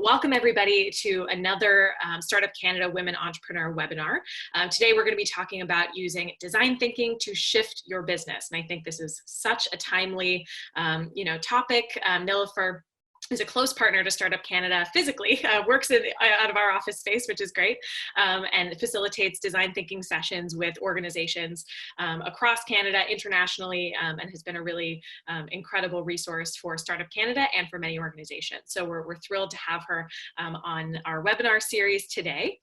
Welcome everybody to another Startup Canada Women Entrepreneur webinar. Today we're going to be talking about using design thinking to shift your business. And I think this is such a timely topic. Nilufer is a close partner to Startup Canada physically, works out of our office space, which is great, and facilitates design thinking sessions with organizations across Canada, internationally, and has been a really incredible resource for Startup Canada and for many organizations. So we're thrilled to have her on our webinar series today.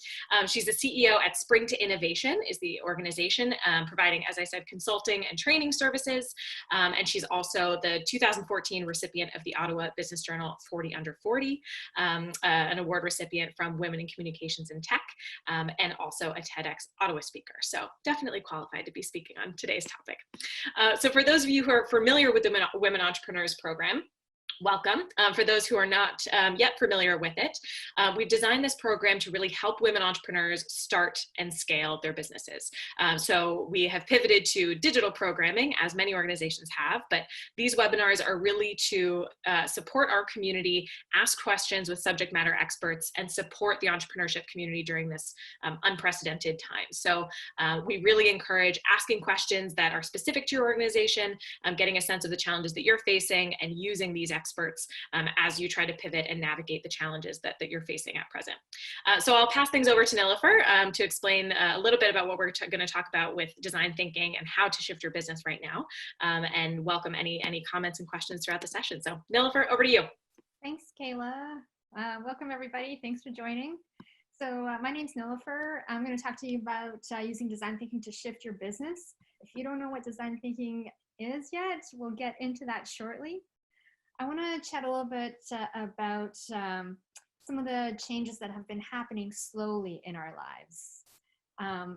She's the CEO at Spring to Innovation, is the organization providing, as I said, consulting and training services. And she's also the 2014 recipient of the Ottawa Business Journal 40 Under 40, an award recipient from Women in Communications and Tech, and also a TEDx Ottawa speaker. So definitely qualified to be speaking on today's topic. So for those of you who are familiar with the Women Entrepreneurs Program, welcome. For those who are not yet familiar with it, we've designed this program to really help women entrepreneurs start and scale their businesses. So we have pivoted to digital programming, as many organizations have, but these webinars are really to support our community, ask questions with subject matter experts, and support the entrepreneurship community during this unprecedented time. So we really encourage asking questions that are specific to your organization, getting a sense of the challenges that you're facing, and using these experts as you try to pivot and navigate the challenges that you're facing at present. So I'll pass things over to Nilufer to explain a little bit about what we're going to talk about with design thinking and how to shift your business right now, and welcome any comments and questions throughout the session. So Nilufer, over to you. Thanks, Kayla. Welcome everybody. Thanks for joining. So my name's Nilufer. I'm going to talk to you about using design thinking to shift your business. If you don't know what design thinking is yet, we'll get into that shortly. I want to chat a little bit about some of the changes that have been happening slowly in our lives.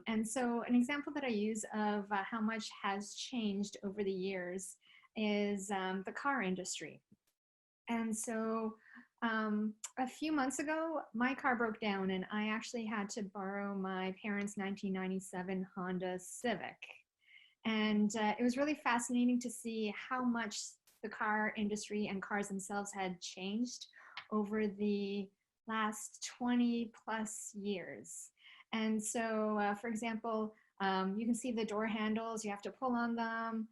And so an example that I use of how much has changed over the years is the car industry. And so a few months ago, my car broke down and I actually had to borrow my parents' 1997 Honda Civic. And it was really fascinating to see how much the car industry and cars themselves had changed over the last 20 plus years. And so, for example, you can see the door handles, you have to pull on them.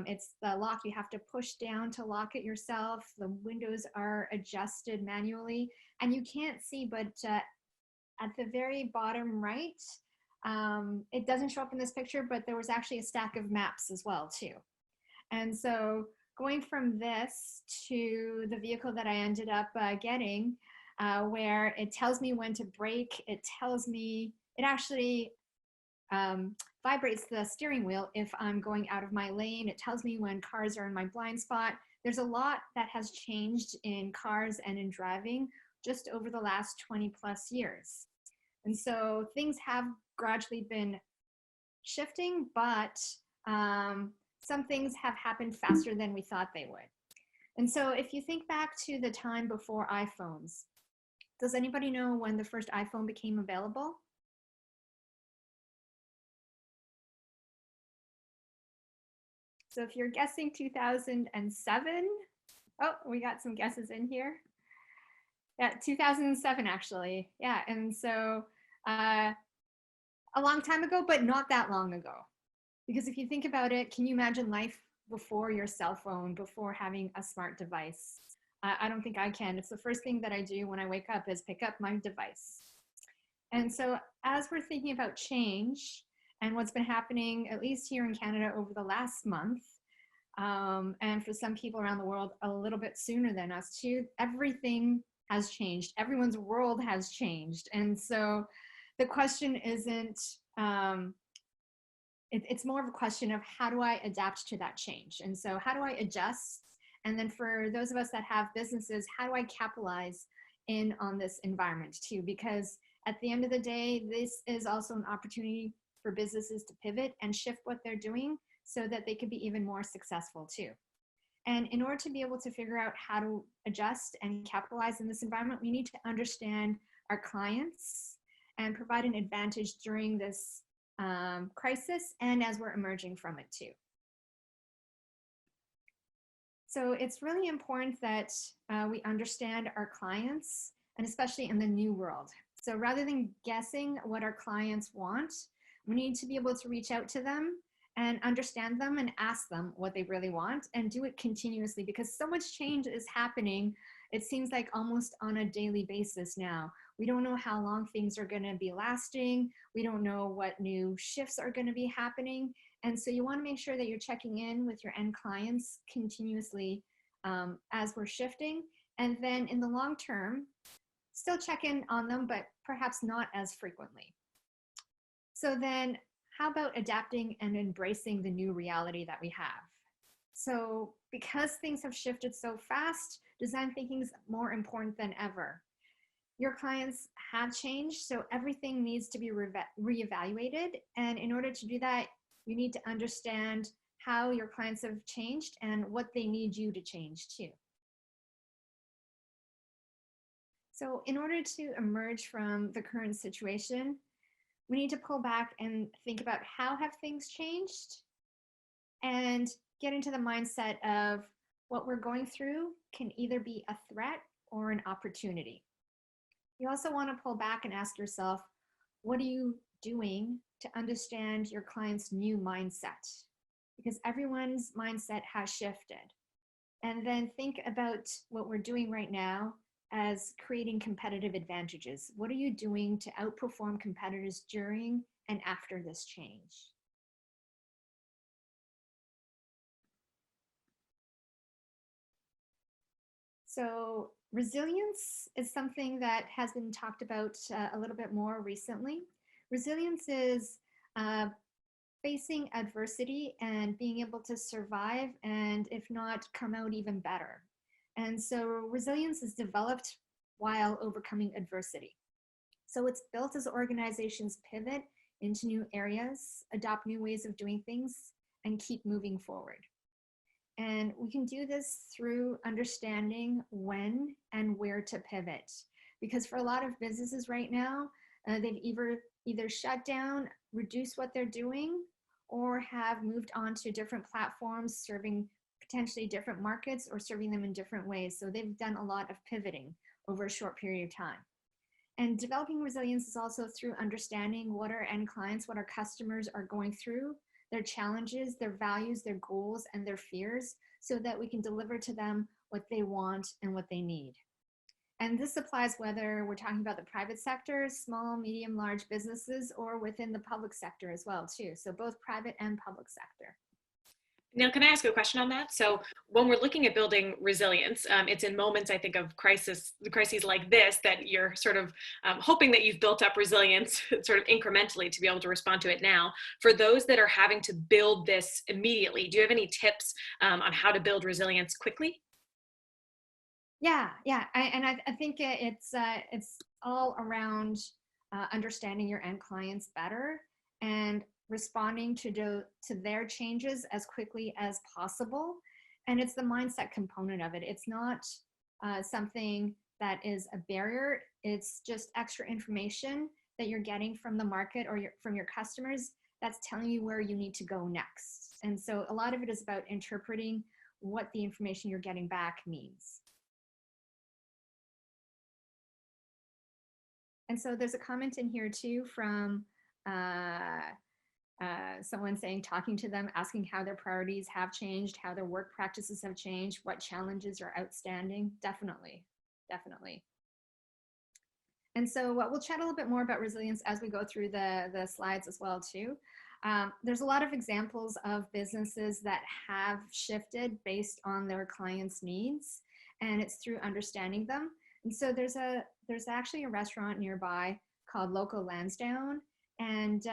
It's the lock, you have to push down to lock it yourself. The windows are adjusted manually. And you can't see, but at the very bottom right, it doesn't show up in this picture, but there was actually a stack of maps as well too. And so going from this to the vehicle that I ended up getting, where it tells me when to brake, it actually vibrates the steering wheel if I'm going out of my lane. It tells me when cars are in my blind spot. There's a lot that has changed in cars and in driving just over the last 20 plus years. And so things have gradually been shifting, but some things have happened faster than we thought they would. And so if you think back to the time before iPhones, does anybody know when the first iPhone became available? So if you're guessing 2007, oh, we got some guesses in here. Yeah, 2007 actually. Yeah, and so a long time ago, but not that long ago. Because if you think about it, can you imagine life before your cell phone, before having a smart device? I don't think I can. It's the first thing that I do when I wake up is pick up my device. And so as we're thinking about change and what's been happening, at least here in Canada over the last month, and for some people around the world a little bit sooner than us too, everything has changed. Everyone's world has changed. And so the question isn't, it's more of a question of how do I adapt to that change? And so how do I adjust? And then for those of us that have businesses, how do I capitalize in on this environment too? Because at the end of the day, this is also an opportunity for businesses to pivot and shift what they're doing so that they could be even more successful too. And in order to be able to figure out how to adjust and capitalize in this environment, we need to understand our clients and provide an advantage during this crisis and as we're emerging from it too. So it's really important that we understand our clients, and especially in the new world. So rather than guessing what our clients want, we need to be able to reach out to them and understand them and ask them what they really want, and do it continuously, because so much change is happening. It seems like almost on a daily basis now. We don't know how long things are going to be lasting. We don't know what new shifts are going to be happening. And so you want to make sure that you're checking in with your end clients continuously as we're shifting. And then in the long term, still check in on them, but perhaps not as frequently. So then how about adapting and embracing the new reality that we have? So because things have shifted so fast, design thinking is more important than ever. Your clients have changed, so everything needs to be reevaluated. And in order to do that, you need to understand how your clients have changed and what they need you to change too. So in order to emerge from the current situation, we need to pull back and think about how have things changed, and get into the mindset of what we're going through can either be a threat or an opportunity. You also want to pull back and ask yourself, what are you doing to understand your client's new mindset? Because everyone's mindset has shifted. And then think about what we're doing right now as creating competitive advantages. What are you doing to outperform competitors during and after this change? So resilience is something that has been talked about a little bit more recently. Resilience is facing adversity and being able to survive, and if not, come out even better. And so resilience is developed while overcoming adversity. So it's built as organizations pivot into new areas, adopt new ways of doing things, and keep moving forward. And we can do this through understanding when and where to pivot. Because for a lot of businesses right now, they've either shut down, reduced what they're doing, or have moved on to different platforms, serving potentially different markets or serving them in different ways. So they've done a lot of pivoting over a short period of time. And developing resilience is also through understanding what our end clients, what our customers are going through, their challenges, their values, their goals, and their fears, so that we can deliver to them what they want and what they need. And this applies whether we're talking about the private sector, small, medium, large businesses, or within the public sector as well too. So both private and public sector. Now, can I ask a question on that? So when we're looking at building resilience, it's in moments, I think, of crises like this that you're sort of hoping that you've built up resilience sort of incrementally to be able to respond to it now. For those that are having to build this immediately, do you have any tips on how to build resilience quickly? Yeah. I think it's all around understanding your end clients better and responding to their changes as quickly as possible. And it's the mindset component of it. It's not something that is a barrier. It's just extra information that you're getting from the market or from your customers that's telling you where you need to go next. And so a lot of it is about interpreting what the information you're getting back means. And so there's a comment in here too from someone saying, talking to them, asking how their priorities have changed, how their work practices have changed, what challenges are outstanding. Definitely. And so we'll chat a little bit more about resilience as we go through the slides as well too. There's a lot of examples of businesses that have shifted based on their clients' needs, and it's through understanding them. And so there's actually a restaurant nearby called Local Lansdowne, and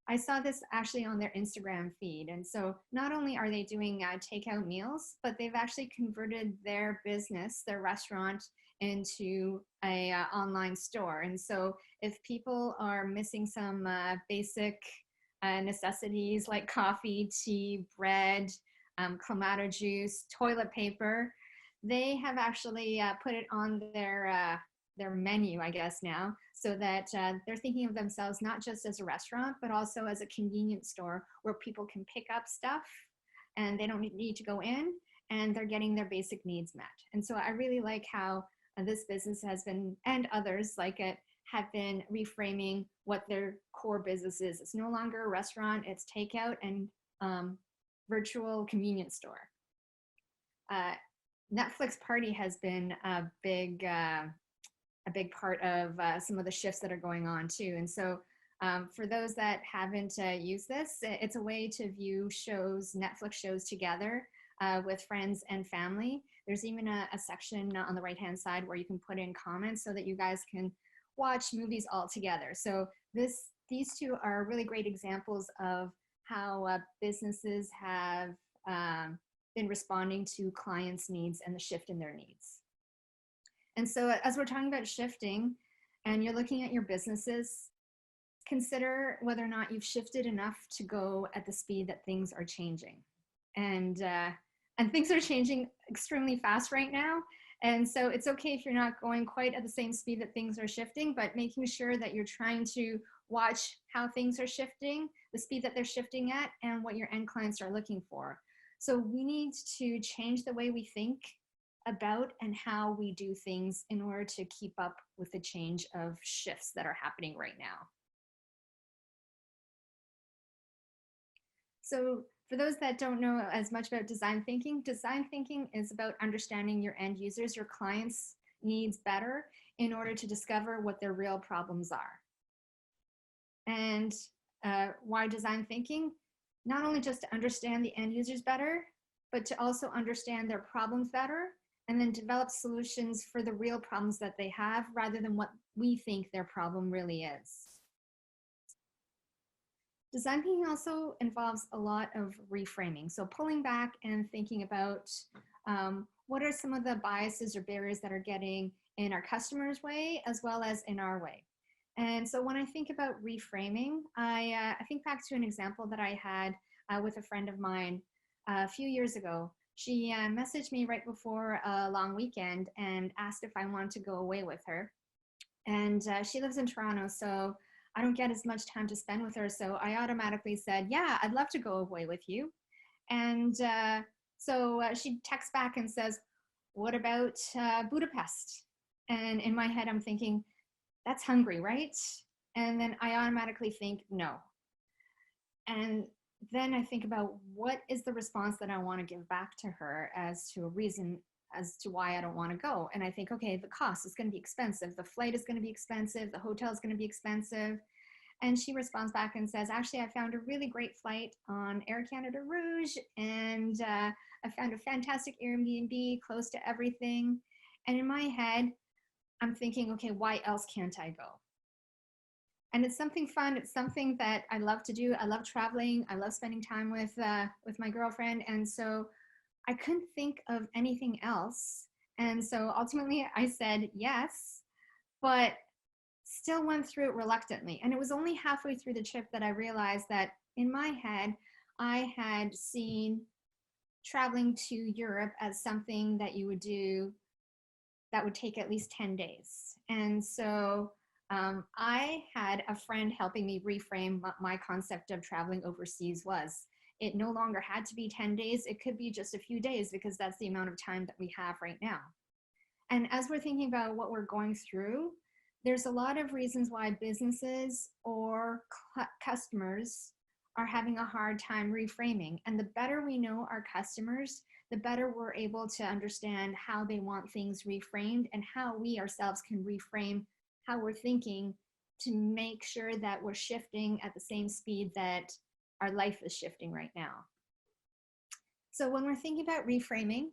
I saw this actually on their Instagram feed. And so not only are they doing takeout meals, but they've actually converted their business, their restaurant, into a online store. And so if people are missing some basic necessities like coffee, tea, bread, clamato juice, toilet paper, they have actually put it on their menu, I guess now, so that they're thinking of themselves not just as a restaurant, but also as a convenience store where people can pick up stuff and they don't need to go in. and they're getting their basic needs met. And so I really like how this business has been, and others like it, have been reframing what their core business is. It's no longer a restaurant, it's takeout and virtual convenience store. Netflix Party has been a big part of some of the shifts that are going on too. And so for those that haven't used this, it's a way to view shows, Netflix shows together with friends and family. There's even a section on the right-hand side where you can put in comments so that you guys can watch movies all together. So these two are really great examples of how businesses have been responding to clients' needs and the shift in their needs. And so as we're talking about shifting and you're looking at your businesses, consider whether or not you've shifted enough to go at the speed that things are changing. And things are changing extremely fast right now. And so it's okay if you're not going quite at the same speed that things are shifting, but making sure that you're trying to watch how things are shifting, the speed that they're shifting at, and what your end clients are looking for. So we need to change the way we think about and how we do things in order to keep up with the change of shifts that are happening right now. So for those that don't know as much about design thinking is about understanding your end users, your clients' needs better in order to discover what their real problems are. And why design thinking? Not only just to understand the end users better, but to also understand their problems better and then develop solutions for the real problems that they have rather than what we think their problem really is. Design thinking also involves a lot of reframing. So pulling back and thinking about what are some of the biases or barriers that are getting in our customers' way as well as in our way. And so when I think about reframing, I think back to an example that I had with a friend of mine a few years ago. She messaged me right before a long weekend and asked if I wanted to go away with her. And she lives in Toronto, so I don't get as much time to spend with her. So I automatically said, yeah, I'd love to go away with you. And so she texts back and says, what about Budapest? And in my head, I'm thinking, that's Hungary, right? And then I automatically think, no. And then I think about what is the response that I want to give back to her as to a reason as to why I don't want to go. And I think, okay, the cost is going to be expensive. The flight is going to be expensive. The hotel is going to be expensive. And she responds back and says, actually, I found a really great flight on Air Canada Rouge. And I found a fantastic Airbnb close to everything. And in my head, I'm thinking, okay, why else can't I go? And it's something fun. It's something that I love to do. I love traveling. I love spending time with my girlfriend. And so I couldn't think of anything else. And so ultimately I said yes, but still went through it reluctantly. And it was only halfway through the trip that I realized that in my head, I had seen traveling to Europe as something that you would do that would take at least 10 days. And so I had a friend helping me reframe what my concept of traveling overseas was. It no longer had to be 10 days. It could be just a few days because that's the amount of time that we have right now. And as we're thinking about what we're going through, there's a lot of reasons why businesses or customers are having a hard time reframing. And the better we know our customers, the better we're able to understand how they want things reframed and how we ourselves can reframe how we're thinking to make sure that we're shifting at the same speed that our life is shifting right now. So when we're thinking about reframing,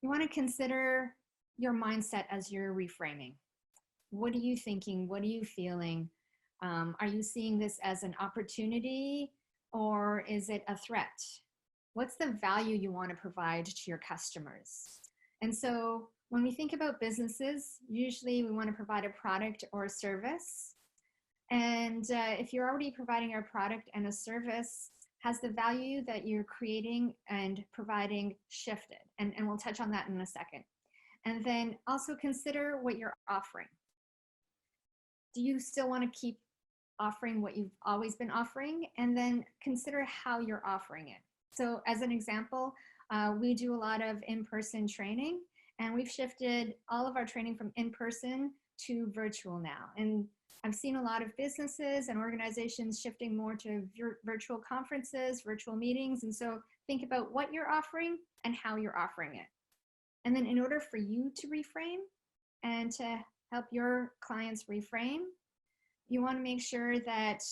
you want to consider your mindset as you're reframing. What are you thinking? What are you feeling? Are you seeing this as an opportunity or is it a threat? What's the value you want to provide to your customers? And so when we think about businesses, usually we want to provide a product or a service. And if you're already providing a product and a service, has the value that you're creating and providing shifted? And we'll touch on that in a second. And then also consider what you're offering. Do you still want to keep offering what you've always been offering? And then consider how you're offering it. So as an example, we do a lot of in-person training, and we've shifted all of our training from in-person to virtual now. And I've seen a lot of businesses and organizations shifting more to virtual conferences, virtual meetings. And so think about what you're offering and how you're offering it. And then in order for you to reframe and to help your clients reframe, you want to make sure that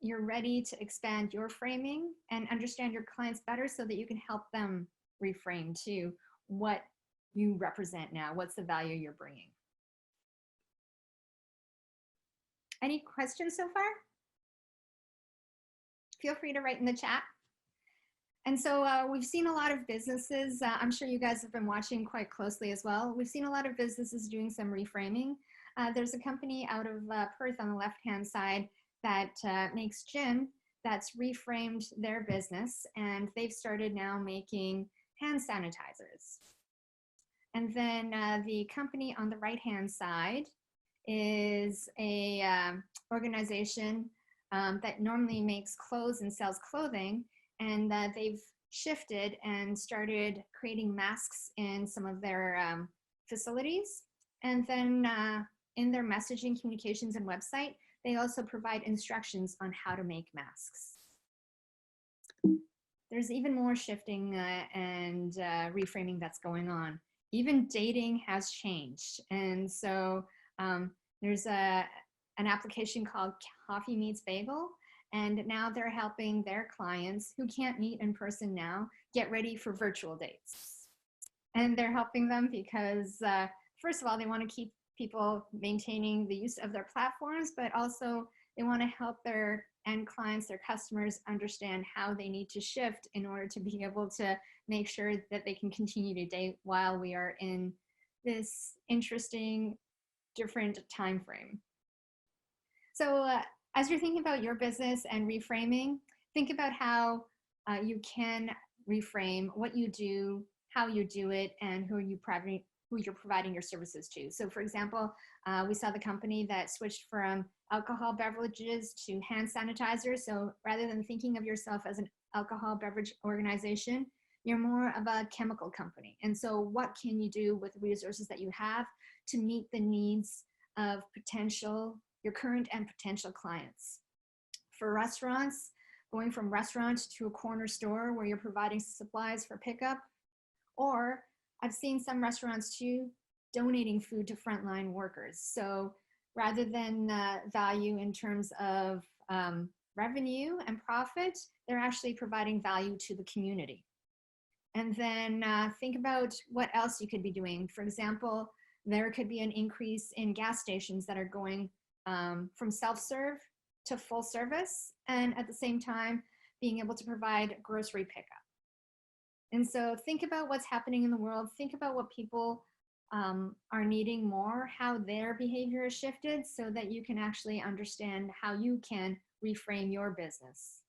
you're ready to expand your framing and understand your clients better so that you can help them reframe to what you represent now. What's the value you're bringing? Any questions so far? Feel free to write in the chat. And so we've seen a lot of businesses, I'm sure you guys have been watching quite closely as well. We've seen a lot of businesses doing some reframing. There's a company out of Perth on the left-hand side that makes gin that's reframed their business, and they've started now making hand sanitizers. And then the company on the right-hand side is a organization that normally makes clothes and sells clothing, and they've shifted and started creating masks in some of their facilities. And then in their messaging, communications, and website, they also provide instructions on how to make masks. There's even more shifting and reframing that's going on. Even dating has changed. And so there's an application called Coffee Meets Bagel, and now they're helping their clients who can't meet in person now get ready for virtual dates. And they're helping them because, first of all, they want to keep people maintaining the use of their platforms, but also they want to help their end clients, their customers, understand how they need to shift in order to be able to make sure that they can continue to date while we are in this interesting, different time frame. So as you're thinking about your business and reframing, think about how you can reframe what you do, how you do it, and who you're providing your services to. So for example, we saw the company that switched from alcohol beverages to hand sanitizer. So rather than thinking of yourself as an alcohol beverage organization, you're more of a chemical company. And so what can you do with the resources that you have to meet the needs of your current and potential clients? For restaurants, going from restaurant to a corner store where you're providing supplies for pickup, or I've seen some restaurants too donating food to frontline workers. So rather than value in terms of revenue and profit, they're actually providing value to the community. And then think about what else you could be doing. For example, there could be an increase in gas stations that are going from self-serve to full service, and at the same time being able to provide grocery pickup. And so think about what's happening in the world. Think about what people are needing more, how their behavior has shifted, so that you can actually understand how you can reframe your business.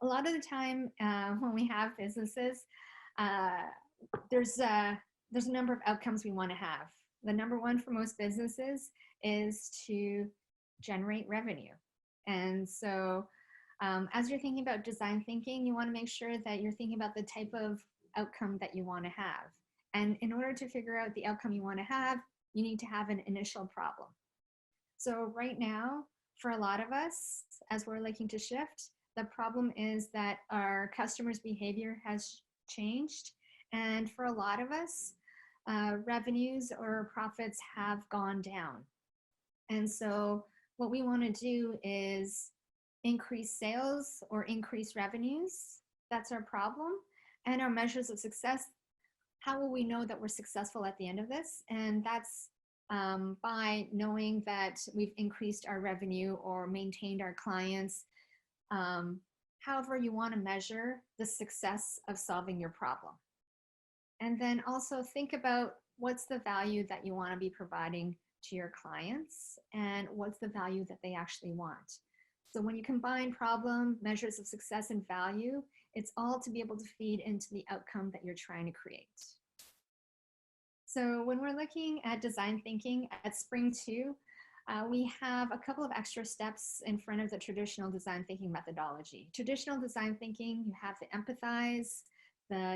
A lot of the time when we have businesses, there's a number of outcomes we want to have. The number one for most businesses is to generate revenue. And so as you're thinking about design thinking, you want to make sure that you're thinking about the type of outcome that you want to have. And in order to figure out the outcome you want to have, you need to have an initial problem. So right now, for a lot of us, as we're looking to shift, the problem is that our customers' behavior has changed. And for a lot of us, revenues or profits have gone down. And so what we want to do is increase sales or increase revenues. That's our problem. And our measures of success, how will we know that we're successful at the end of this? And that's by knowing that we've increased our revenue or maintained our clients. However you want to measure the success of solving your problem. And then also think about what's the value that you want to be providing to your clients and what's the value that they actually want. So when you combine problem, measures of success, and value, it's all to be able to feed into the outcome that you're trying to create. So when we're looking at design thinking at Spring 2, we have a couple of extra steps in front of the traditional design thinking methodology. Traditional design thinking, you have the Empathize,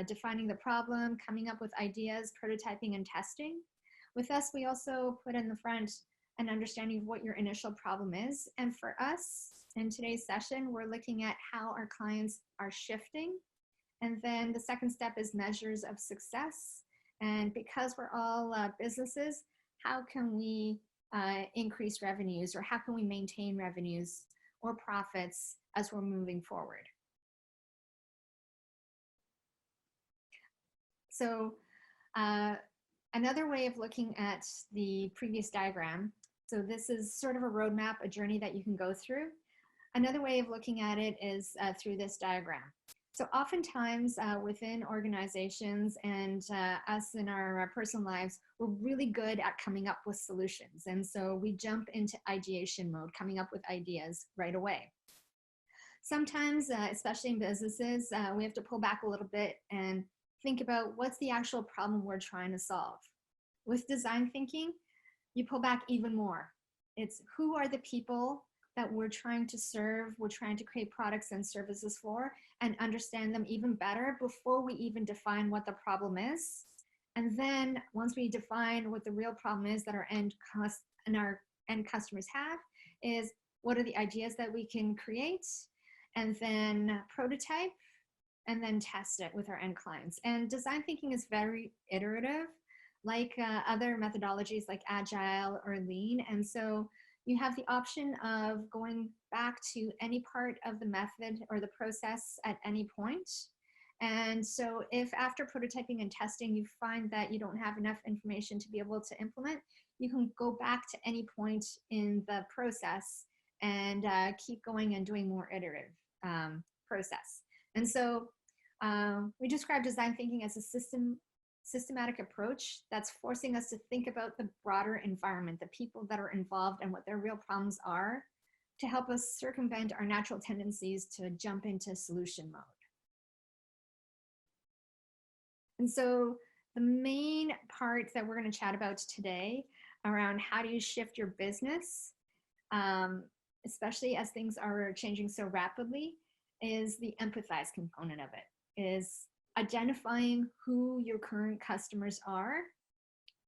defining the problem, coming up with ideas, prototyping, and testing. With us, we also put in the front an understanding of what your initial problem is. And for us, in today's session, we're looking at how our clients are shifting. And then the second step is measures of success. And because we're all businesses, how can we increase revenues, or how can we maintain revenues or profits as we're moving forward? So another way of looking at the previous diagram, so this is sort of a roadmap, a journey that you can go through. Another way of looking at it is through this diagram. So oftentimes within organizations and us in our personal lives, we're really good at coming up with solutions. And so we jump into ideation mode, coming up with ideas right away. Sometimes, especially in businesses, we have to pull back a little bit and think about what's the actual problem we're trying to solve. With design thinking, you pull back even more. It's who are the people that we're trying to serve, we're trying to create products and services for, and understand them even better before we even define what the problem is. And then once we define what the real problem is that our end customers have, is what are the ideas that we can create, and then prototype, and then test it with our end clients. And design thinking is very iterative, like other methodologies like Agile or Lean. And so you have the option of going back to any part of the method or the process at any point. And so if after prototyping and testing, you find that you don't have enough information to be able to implement, you can go back to any point in the process and keep going and doing more iterative process. And so we describe design thinking as a systematic approach that's forcing us to think about the broader environment, the people that are involved and what their real problems are, to help us circumvent our natural tendencies to jump into solution mode. And so the main part that we're going to chat about today around how do you shift your business, especially as things are changing so rapidly, is the empathize component of it, is identifying who your current customers are.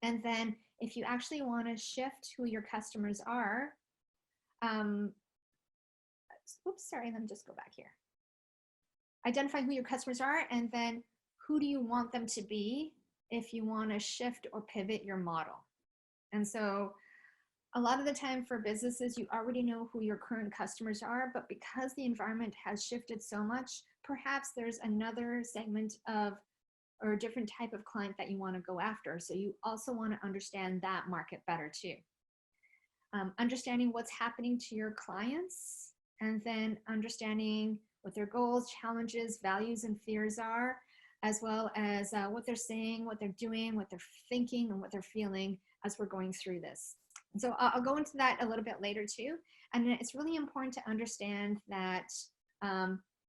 And then if you actually want to shift who your customers are, oops, sorry, let me just go back here. Identify who your customers are, and then who do you want them to be if you want to shift or pivot your model. And so a lot of the time for businesses, you already know who your current customers are, but because the environment has shifted so much, perhaps there's another segment of or a different type of client that you want to go after. So you also want to understand that market better too. Understanding what's happening to your clients, and then understanding what their goals, challenges, values, and fears are, as well as what they're saying, what they're doing, what they're thinking, and what they're feeling as we're going through this. And so I'll go into that a little bit later too. And it's really important to understand that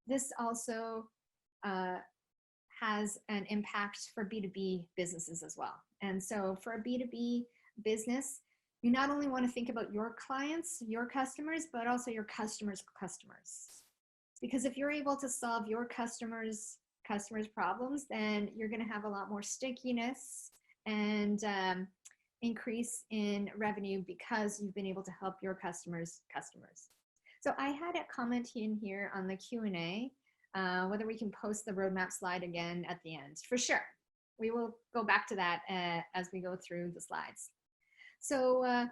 this also has an impact for B2B businesses as well. And so for a B2B business, you not only want to think about your clients, your customers, but also your customers' customers. Because if you're able to solve your customers' problems, then you're going to have a lot more stickiness and increase in revenue because you've been able to help your customers' customers. So I had a comment in here on the Q&A, whether we can post the roadmap slide again at the end. For sure. We will go back to that as we go through the slides. So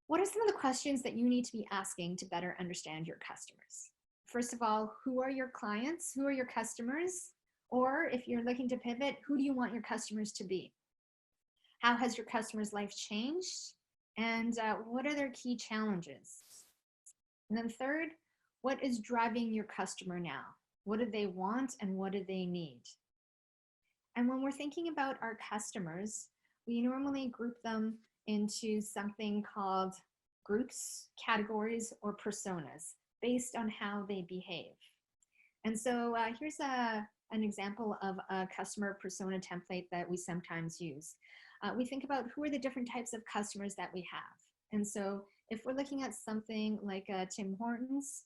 what are some of the questions that you need to be asking to better understand your customers? First of all, who are your clients? Who are your customers? Or if you're looking to pivot, who do you want your customers to be? How has your customer's life changed? And what are their key challenges? And then third, what is driving your customer now? What do they want and what do they need? And when we're thinking about our customers, we normally group them into something called groups, categories, or personas based on how they behave. And so here's an example of a customer persona template that we sometimes use. We think about who are the different types of customers that we have. And so if we're looking at something like Tim Hortons,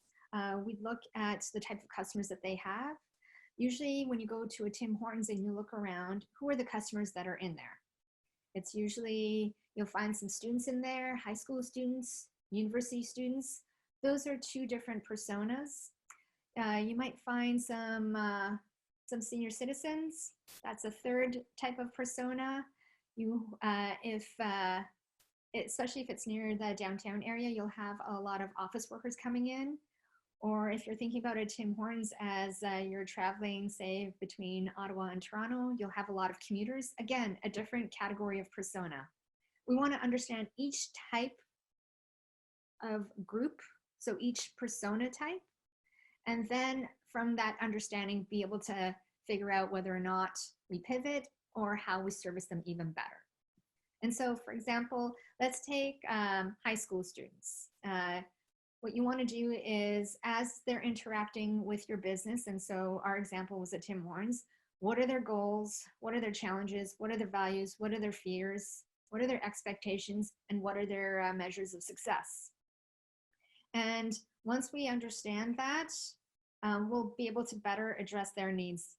we'd look at the type of customers that they have. Usually when you go to a Tim Hortons and you look around, who are the customers that are in there? It's usually, you'll find some students in there, high school students, university students. Those are two different personas. You might find some senior citizens. That's a third type of persona. Especially if it's near the downtown area, you'll have a lot of office workers coming in. Or if you're thinking about a Tim Hortons as you're traveling, say, between Ottawa and Toronto, you'll have a lot of commuters. Again, a different category of persona. We want to understand each type of group, so each persona type, and then from that understanding, be able to figure out whether or not we pivot or how we service them even better. And so, for example, let's take high school students. What you want to do is, as they're interacting with your business, and so our example was at Tim Hortons, what are their goals? What are their challenges? What are their values? What are their fears? What are their expectations? And what are their measures of success? And once we understand that, we'll be able to better address their needs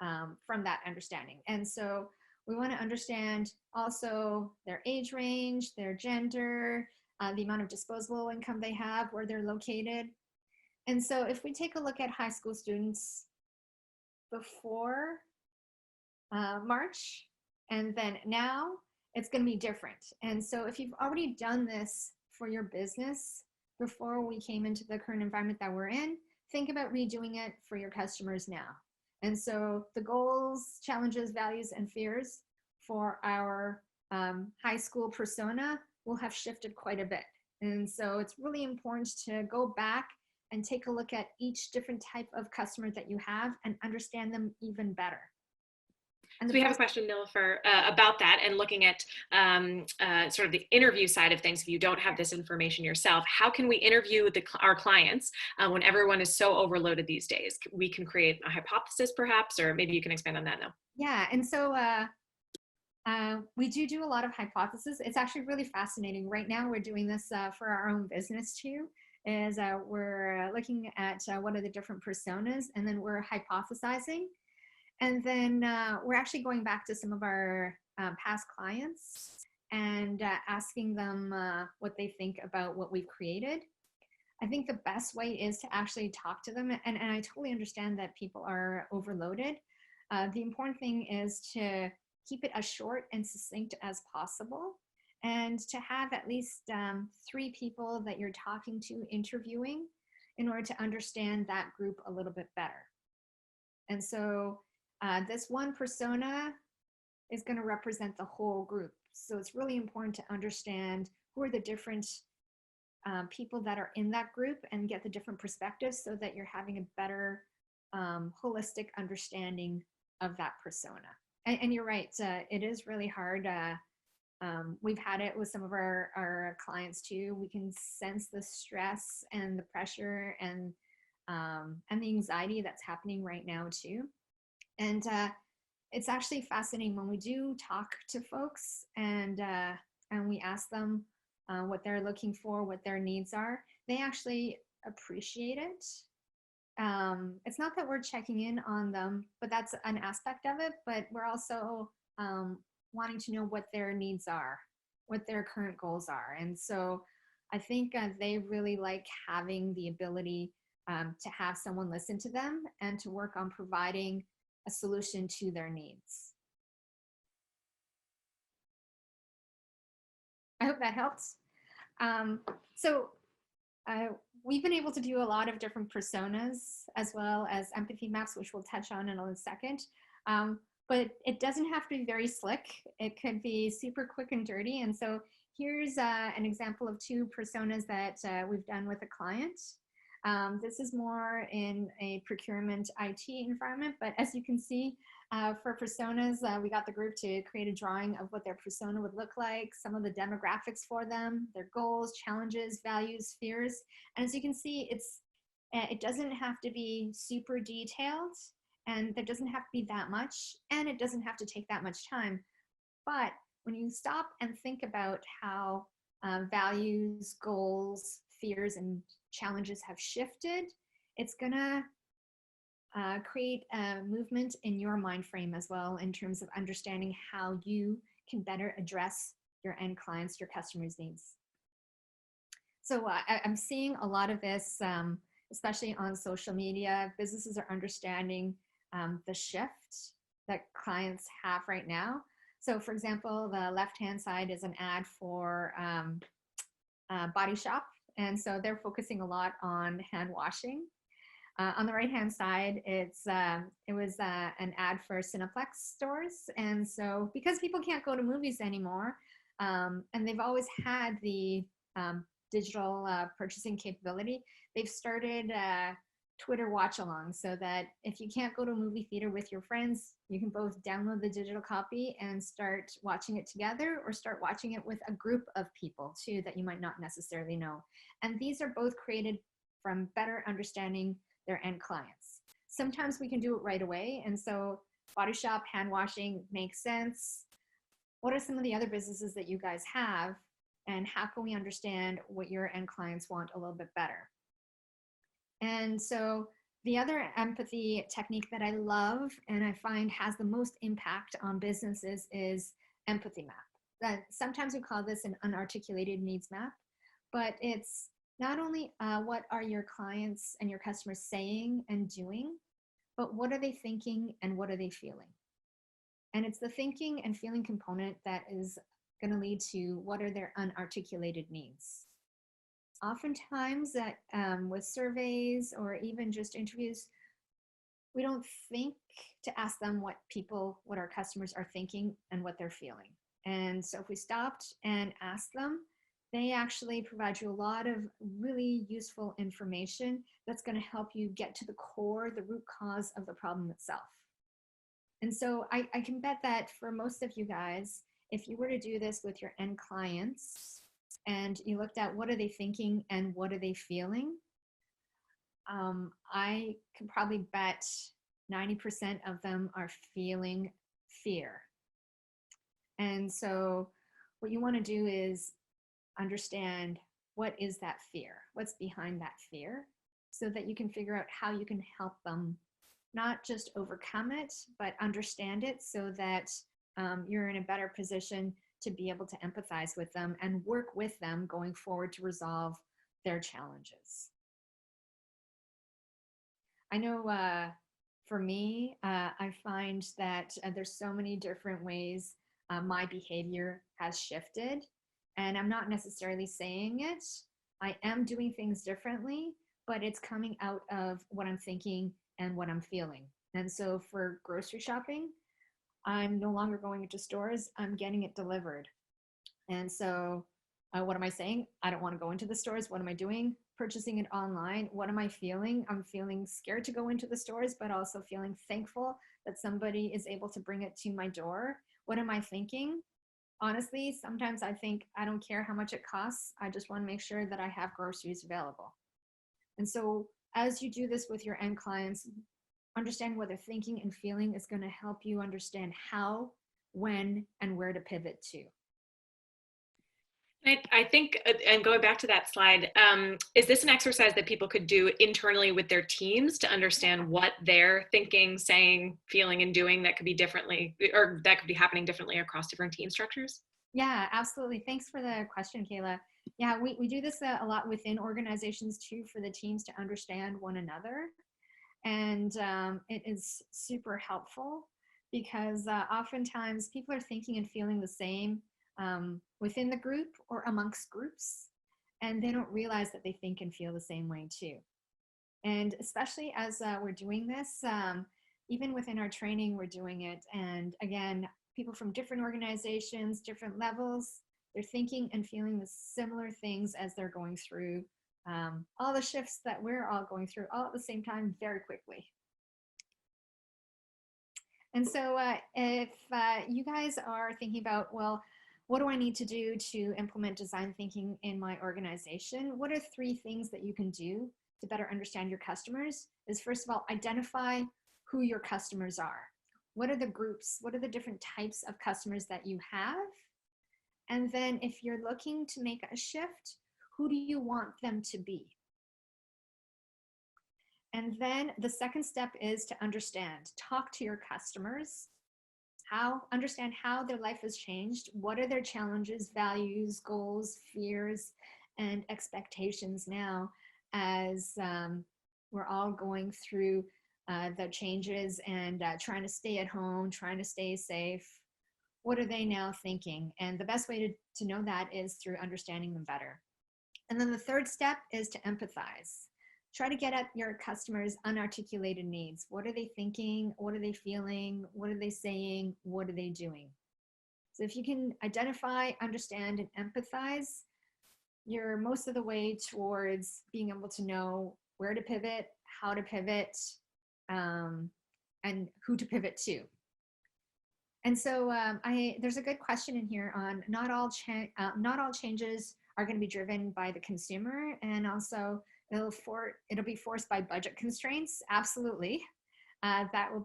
from that understanding. And so we want to understand also their age range, their gender, the amount of disposable income they have, where they're located. And so if we take a look at high school students before March and then now, it's going to be different. And so if you've already done this for your business before we came into the current environment that we're in, think about redoing it for your customers now. And so the goals, challenges, values, and fears for our high school persona will have shifted quite a bit. And so it's really important to go back and take a look at each different type of customer that you have and understand them even better. So we have a question, Nilufer, about that, and looking at sort of the interview side of things. If you don't have this information yourself, how can we interview our clients when everyone is so overloaded these days? We can create a hypothesis perhaps, or maybe you can expand on that now. Yeah, and so we do a lot of hypotheses. It's actually really fascinating. Right now we're doing this for our own business too, is we're looking at what are the different personas, and then we're hypothesizing. And then we're actually going back to some of our past clients and asking them what they think about what we've created. I think the best way is to actually talk to them. And I totally understand that people are overloaded. The important thing is to keep it as short and succinct as possible, and to have at least 3 people that you're talking to, interviewing, in order to understand that group a little bit better. And so this one persona is going to represent the whole group. So it's really important to understand who are the different people that are in that group and get the different perspectives, so that you're having a better holistic understanding of that persona. And you're right, it is really hard. We've had it with some of our clients too. We can sense the stress and the pressure and the anxiety that's happening right now too. And it's actually fascinating when we do talk to folks and we ask them what they're looking for, what their needs are. They actually appreciate it. It's not that we're checking in on them, but that's an aspect of it. But we're also wanting to know what their needs are, what their current goals are. And so I think they really like having the ability to have someone listen to them and to work on providing a solution to their needs. I hope that helps. We've been able to do a lot of different personas, as well as empathy maps, which we'll touch on in a second. But it doesn't have to be very slick. It could be super quick and dirty. And so here's an example of 2 personas that we've done with a client. This is more in a procurement IT environment, but as you can see, for personas, we got the group to create a drawing of what their persona would look like, some of the demographics for them, their goals, challenges, values, fears. And as you can see, it doesn't have to be super detailed, and there doesn't have to be that much, and it doesn't have to take that much time. But when you stop and think about how values, goals, fears, and challenges have shifted, it's gonna create a movement in your mind frame as well in terms of understanding how you can better address your end clients, your customers' needs. So I'm seeing a lot of this, especially on social media. Businesses are understanding the shift that clients have right now. So for example, the left-hand side is an ad for Body Shop. And so they're focusing a lot on hand washing. On the right-hand side, it was an ad for Cineplex stores. And so because people can't go to movies anymore, and they've always had the digital purchasing capability, they've started Twitter watch-along, so that if you can't go to a movie theater with your friends, you can both download the digital copy and start watching it together, or start watching it with a group of people too that you might not necessarily know. And these are both created from better understanding their end clients. Sometimes we can do it right away, and so Body Shop, hand washing makes sense. What are some of the other businesses that you guys have, and how can we understand what your end clients want a little bit better? And so the other empathy technique that I love and I find has the most impact on businesses is empathy map. That sometimes we call this an unarticulated needs map, but it's not only what are your clients and your customers saying and doing, but what are they thinking and what are they feeling? And it's the thinking and feeling component that is going to lead to what are their unarticulated needs. Oftentimes that with surveys or even just interviews, we don't think to ask them what our customers are thinking and what they're feeling. And so if we stopped and asked them, they actually provide you a lot of really useful information that's going to help you get to the core, the root cause of the problem itself. And so I can bet that for most of you guys, if you were to do this with your end clients and you looked at what are they thinking and what are they feeling, I can probably bet 90% of them are feeling fear. And so what you want to do is understand what is that fear, what's behind that fear, so that you can figure out how you can help them not just overcome it, but understand it so that you're in a better position to be able to empathize with them and work with them going forward to resolve their challenges. I know for me, I find that there's so many different ways my behavior has shifted, and I'm not necessarily saying it. I am doing things differently, but it's coming out of what I'm thinking and what I'm feeling. And so for grocery shopping, I'm no longer going into stores, I'm getting it delivered. And so what am I saying? I don't want to go into the stores. What am I doing? Purchasing it online. What am I feeling? I'm feeling scared to go into the stores, but also feeling thankful that somebody is able to bring it to my door. What am I thinking? Honestly, sometimes I think I don't care how much it costs. I just want to make sure that I have groceries available. And so as you do this with your end clients, understand what they're thinking and feeling is going to help you understand how, when, and where to pivot to. I think, and going back to that slide, is this an exercise that people could do internally with their teams to understand what they're thinking, saying, feeling, and doing that could be differently, or that could be happening differently across different team structures? Yeah, absolutely. Thanks for the question, Kayla. Yeah, we do this a lot within organizations too, for the teams to understand one another. And it is super helpful because oftentimes people are thinking and feeling the same within the group or amongst groups, and they don't realize that they think and feel the same way too. And especially as we're doing this, even within our training, we're doing it. And again, people from different organizations, different levels, they're thinking and feeling the similar things as they're going through all the shifts that we're all going through all at the same time very quickly. And so if you guys are thinking about, well, what do I need to do to implement design thinking in my organization? What are 3 things that you can do to better understand your customers? Is first of all, identify who your customers are. What are the groups? What are the different types of customers that you have? And then if you're looking to make a shift, who do you want them to be? And then the second step is to understand, talk to your customers, understand how their life has changed, what are their challenges, values, goals, fears, and expectations now as we're all going through the changes and trying to stay at home, trying to stay safe. What are they now thinking? And the best way to know that is through understanding them better. And then the third step is to empathize. Try to get at your customers' unarticulated needs. What are they thinking? What are they feeling? What are they saying? What are they doing? So if you can identify, understand, and empathize, you're most of the way towards being able to know where to pivot, how to pivot, and who to pivot to. And so there's a good question in here on not all changes are going to be driven by the consumer, and also it'll be forced by budget constraints. Absolutely, that will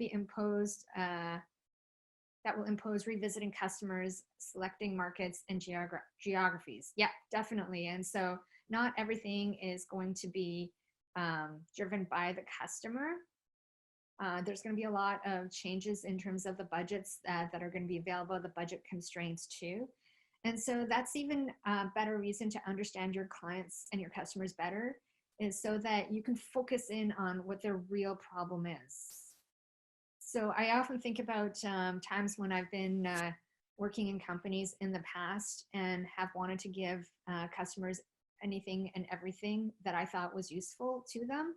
impose revisiting customers, selecting markets and geographies. Yeah, definitely. And so not everything is going to be driven by the customer. There's going to be a lot of changes in terms of the budgets that are going to be available, the budget constraints too. And so that's even a better reason to understand your clients and your customers better, is so that you can focus in on what their real problem is. So I often think about times when I've been working in companies in the past and have wanted to give customers anything and everything that I thought was useful to them.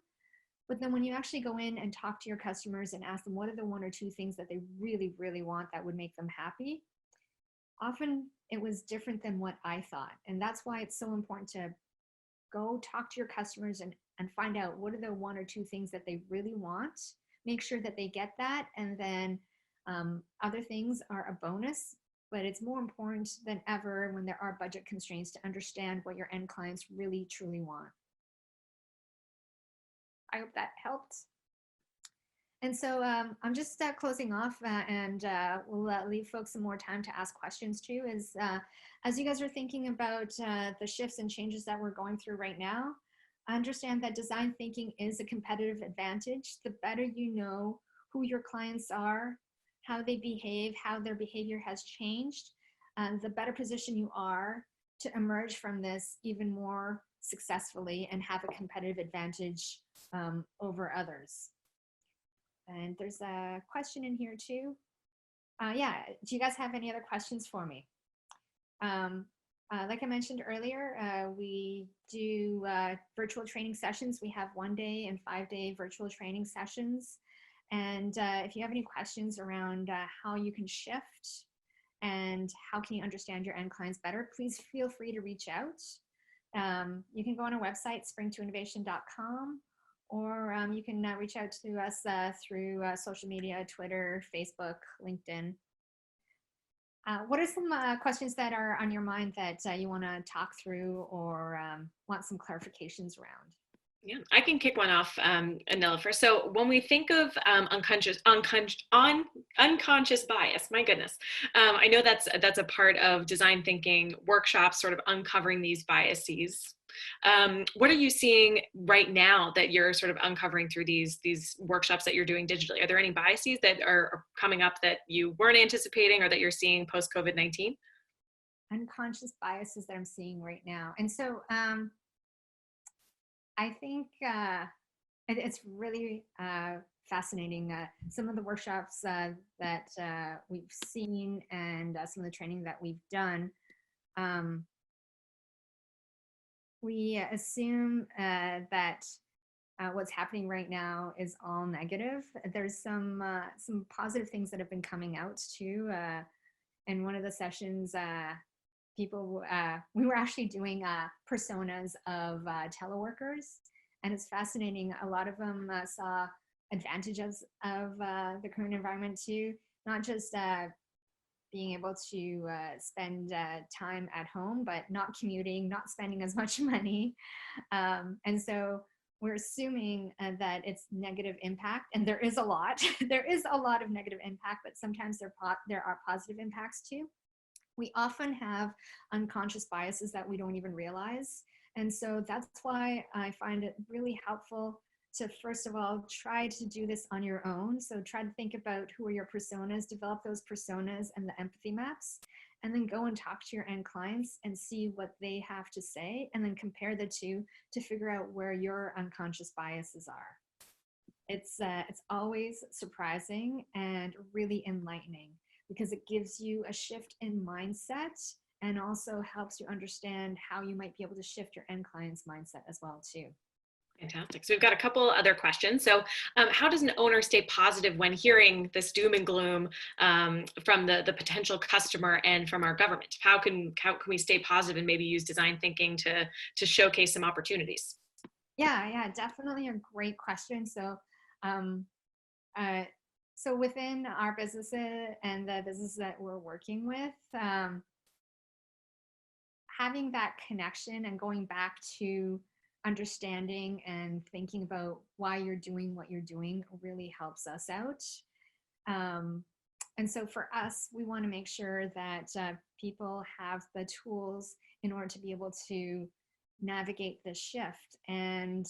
But then when you actually go in and talk to your customers and ask them what are the one or two things that they really, really want that would make them happy, often it was different than what I thought. And that's why it's so important to go talk to your customers and find out what are the one or two things that they really want. Make sure that they get that. And then other things are a bonus, but it's more important than ever when there are budget constraints to understand what your end clients really, truly want. I hope that helped. And so I'm just closing off and we'll leave folks some more time to ask questions too, as you guys are thinking about the shifts and changes that we're going through right now. Understand that design thinking is a competitive advantage. The better you know who your clients are, how they behave, how their behavior has changed, the better position you are to emerge from this even more successfully and have a competitive advantage over others. And there's a question in here too. Yeah, do you guys have any other questions for me? Like I mentioned earlier, we do virtual training sessions. We have 1-day and 5-day virtual training sessions. And if you have any questions around how you can shift and how can you understand your end clients better, please feel free to reach out. You can go on our website, springtoinnovation.com, or you can reach out to us through social media, Twitter, Facebook, LinkedIn. What are some questions that are on your mind that you want to talk through or want some clarifications around? Yeah, I can kick one off, Nilufer. So when we think of unconscious bias, my goodness, I know that's a part of design thinking workshops, sort of uncovering these biases. What are you seeing right now that you're sort of uncovering through these workshops that you're doing digitally? Are there any biases that are coming up that you weren't anticipating or that you're seeing post COVID-19? Unconscious biases that I'm seeing right now. And so I think it's really fascinating. Some of the workshops that we've seen and some of the training that we've done, we assume that what's happening right now is all negative. There's some positive things that have been coming out too. In one of the sessions, we were actually doing personas of teleworkers, and it's fascinating. A lot of them saw advantages of the current environment too, not just being able to spend time at home, but not commuting, not spending as much money. And so we're assuming that it's negative impact, and there is a lot. There is a lot of negative impact, but sometimes there are positive impacts too. We often have unconscious biases that we don't even realize. And so that's why I find it really helpful to, first of all, try to do this on your own. So try to think about who are your personas, develop those personas and the empathy maps, and then go and talk to your end clients and see what they have to say, and then compare the two to figure out where your unconscious biases are. It's always surprising and really enlightening, because it gives you a shift in mindset and also helps you understand how you might be able to shift your end client's mindset as well too. Fantastic. So we've got a couple other questions. So how does an owner stay positive when hearing this doom and gloom from the potential customer and from our government? How can we stay positive and maybe use design thinking to showcase some opportunities? Yeah, definitely a great question. So, so within our businesses and the businesses that we're working with, having that connection and going back to understanding and thinking about why you're doing what you're doing really helps us out. And so for us, we want to make sure that people have the tools in order to be able to navigate this shift. And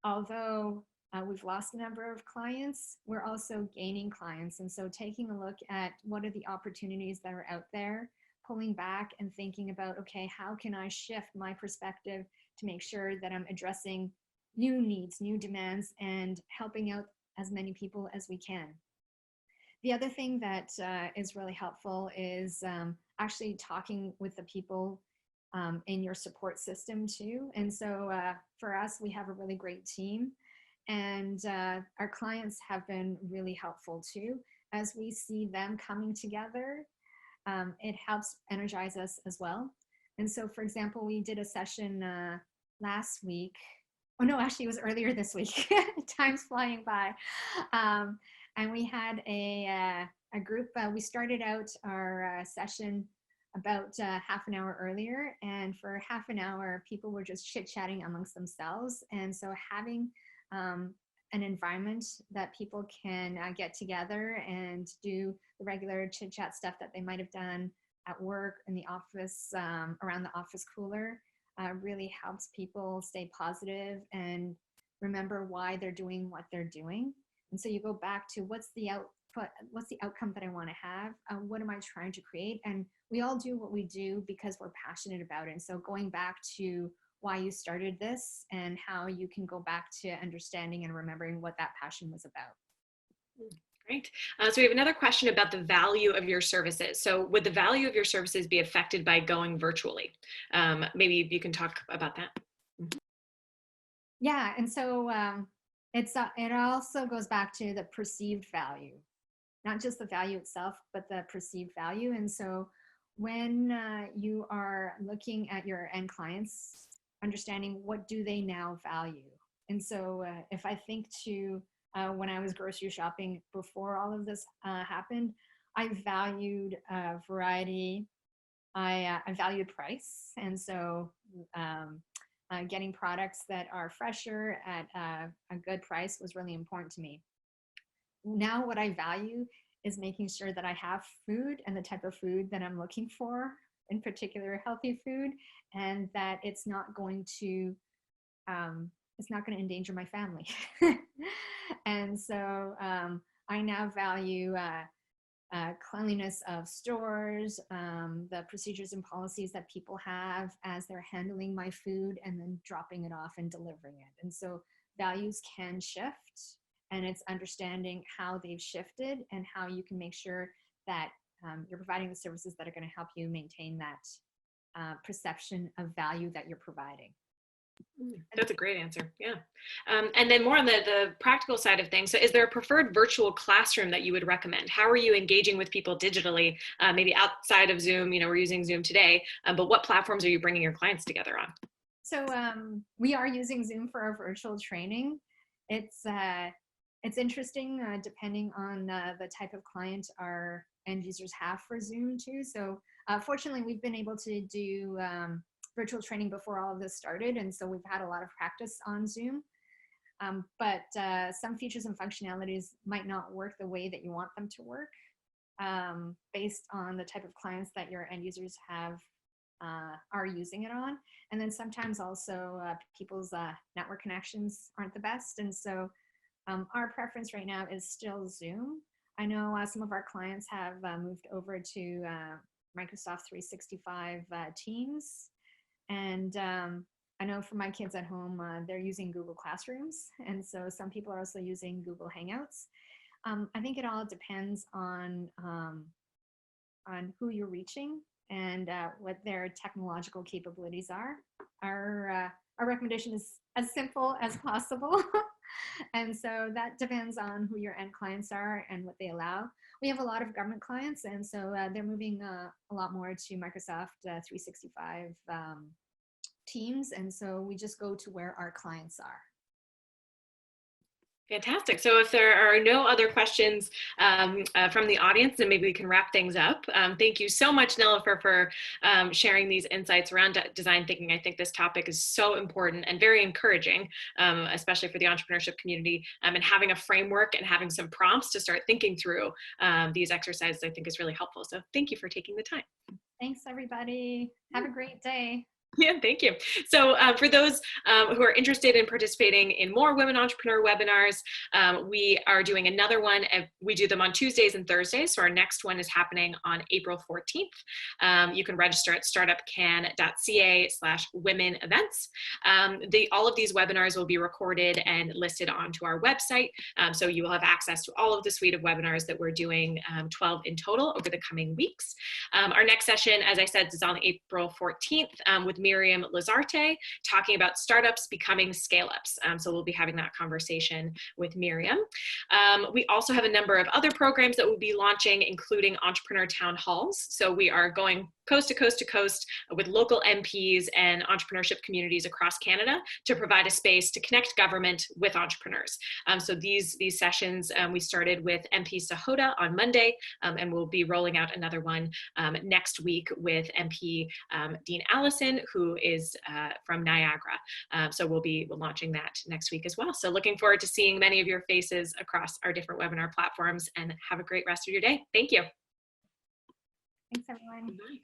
although we've lost a number of clients, we're also gaining clients. And so taking a look at what are the opportunities that are out there, pulling back and thinking about, okay, how can I shift my perspective to make sure that I'm addressing new needs, new demands, and helping out as many people as we can. The other thing that is really helpful is actually talking with the people in your support system too. And so for us, we have a really great team, and our clients have been really helpful too. As we see them coming together, it helps energize us as well. And so, for example, we did a session last week. Oh no, actually it was earlier this week. Time's flying by. And we had a group, we started out our session about half an hour earlier. And for half an hour, people were just chit-chatting amongst themselves. And so having an environment that people can get together and do the regular chit-chat stuff that they might have done at work, in the office, around the office cooler, really helps people stay positive and remember why they're doing what they're doing. And so you go back to what's the output, what's the outcome that I want to have, what am I trying to create? And we all do what we do because we're passionate about it. And so going back to why you started this and how you can go back to understanding and remembering what that passion was about. Great. So we have another question about the value of your services. So would the value of your services be affected by going virtually? Maybe you can talk about that. Yeah, and so it also goes back to the perceived value, not just the value itself, but the perceived value. And so when you are looking at your end clients, understanding what do they now value. And so if I think to when I was grocery shopping before all of this happened, I valued variety, I valued price. And so getting products that are fresher at a good price was really important to me. Now what I value is making sure that I have food and the type of food that I'm looking for, in particular healthy food, and that it's not going to endanger my family. And so I now value cleanliness of stores, the procedures and policies that people have as they're handling my food and then dropping it off and delivering it. And so values can shift, and it's understanding how they've shifted and how you can make sure that you're providing the services that are going to help you maintain that perception of value that you're providing. That's a great answer. Yeah. And then more on the practical side of things. So is there a preferred virtual classroom that you would recommend? How are you engaging with people digitally, maybe outside of Zoom? You know, we're using Zoom today, but what platforms are you bringing your clients together on? So we are using Zoom for our virtual training. It's interesting depending on the type of client our end users have for Zoom too. So fortunately, we've been able to do virtual training before all of this started. And so we've had a lot of practice on Zoom. But some features and functionalities might not work the way that you want them to work based on the type of clients that your end users have are using it on. And then sometimes also people's network connections aren't the best. And so our preference right now is still Zoom. I know some of our clients have moved over to Microsoft 365 Teams. And I know for my kids at home, they're using Google Classrooms. And so some people are also using Google Hangouts. I think it all depends on who you're reaching and what their technological capabilities are. Our recommendation is as simple as possible. And so that depends on who your end clients are and what they allow. We have a lot of government clients, and so they're moving a lot more to Microsoft 365 Teams. And so we just go to where our clients are. Fantastic. So if there are no other questions from the audience, then maybe we can wrap things up. Thank you so much, Nilufer, for sharing these insights around design thinking. I think this topic is so important and very encouraging, especially for the entrepreneurship community, and having a framework and having some prompts to start thinking through these exercises, I think is really helpful. So thank you for taking the time. Thanks, everybody. Have a great day. Yeah, thank you. So for those who are interested in participating in more Women Entrepreneur webinars, we are doing another one. We do them on Tuesdays and Thursdays. So our next one is happening on April 14th. You can register at startupcan.ca/women events. All of these webinars will be recorded and listed onto our website. So you will have access to all of the suite of webinars that we're doing, 12 in total over the coming weeks. Our next session, as I said, is on April 14th with Miriam Lazarte, talking about startups becoming scale-ups. So we'll be having that conversation with Miriam. We also have a number of other programs that we'll be launching, including entrepreneur town halls. So we are going coast to coast to coast with local MPs and entrepreneurship communities across Canada to provide a space to connect government with entrepreneurs. So these sessions, we started with MP Sahota on Monday, and we'll be rolling out another one next week with MP Dean Allison, who is from Niagara. So we'll be launching that next week as well. So looking forward to seeing many of your faces across our different webinar platforms, and have a great rest of your day. Thank you. Thanks, everyone. Bye.